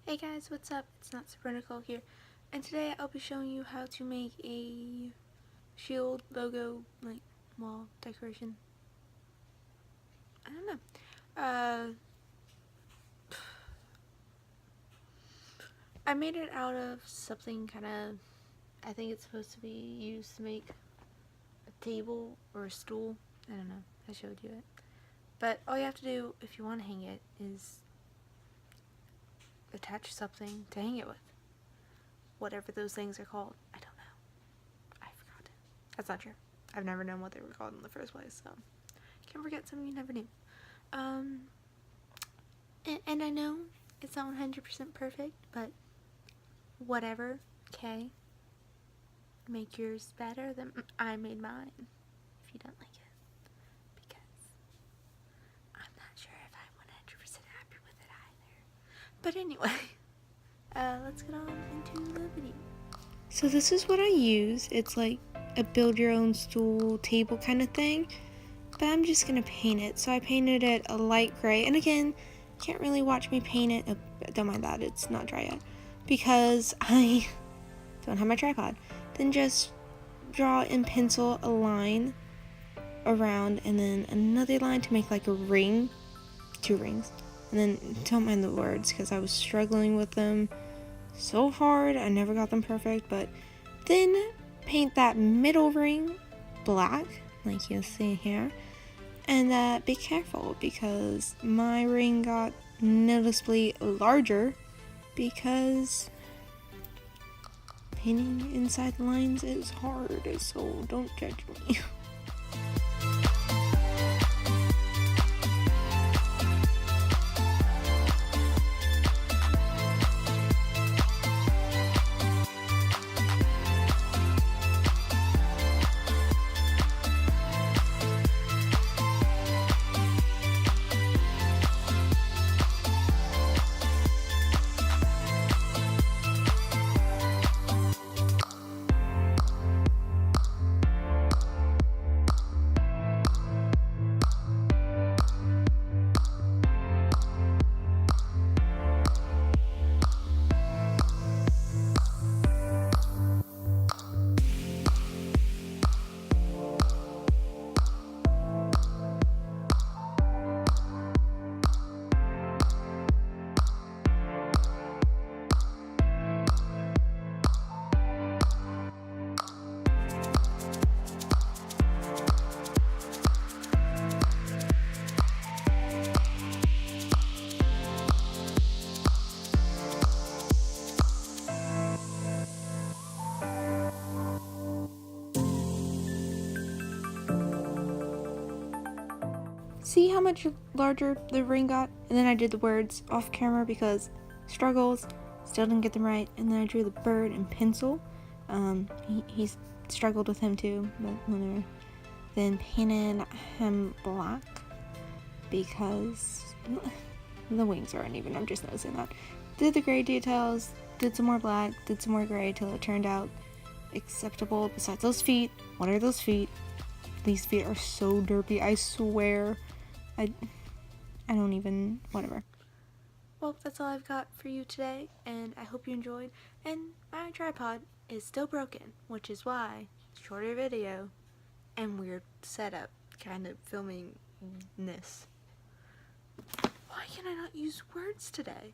Hey guys, what's up? It's not Super Nicole here, and today I'll be showing you how to make a shield logo, like, wall decoration. I don't know. I made it out of something kind of, I think it's supposed to be used to make a table or a stool. I don't know. I showed you it. But all you have to do if you want to hang it is attach something to hang it with. Whatever those things are called. I don't know. I forgot. That's not true. I've never known what they were called in the first place, so can't forget something you never knew. And I know it's not 100% perfect, but whatever, okay? Make yours better than I made mine, if you don't like it. Because I'm not sure if I'm 100% happy with it either. But anyway, let's get on into the video. So this is what I use. It's like a build your own stool table kind of thing. But I'm just going to paint it. So I painted it a light gray. And again, can't really watch me paint it. Oh, don't mind that. It's not dry yet. Because I don't have my tripod. Then just draw in pencil a line around. And then another line to make like a ring. 2 rings. And then don't mind the words because I was struggling with them so hard. I never got them perfect. But then paint that middle ring black. Like you see here. And be careful because my ring got noticeably larger because painting inside the lines is hard, so don't judge me. See how much larger the ring got? And then I did the words off camera because struggles, still didn't get them right. And then I drew the bird in pencil. He's struggled with him too, but whatever. Then painted him black because the wings are uneven. I'm just noticing that. Did the gray details, did some more black, did some more gray till it turned out acceptable. Besides those feet, what are those feet? These feet are so derpy, I swear. I don't even, whatever. Well, that's all I've got for you today, and I hope you enjoyed. And my tripod is still broken, which is why shorter video and weird setup kind of filming this. Why can I not use words today?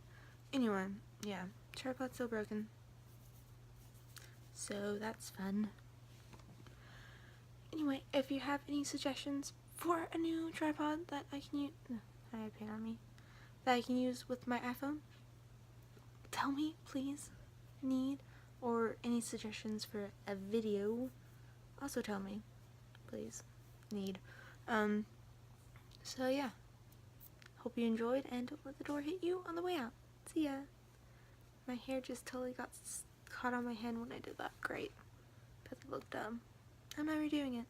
Anyway, yeah, tripod's still broken. So that's fun. Anyway, if you have any suggestions for a new tripod that I can use, I have paint on me, that I can use with my iPhone, tell me, please. Or any suggestions for a video, also tell me, please. So yeah, hope you enjoyed, and don't let the door hit you on the way out. See ya. My hair just totally got caught on my hand when I did that. Great, because it looked dumb. I'm not redoing it.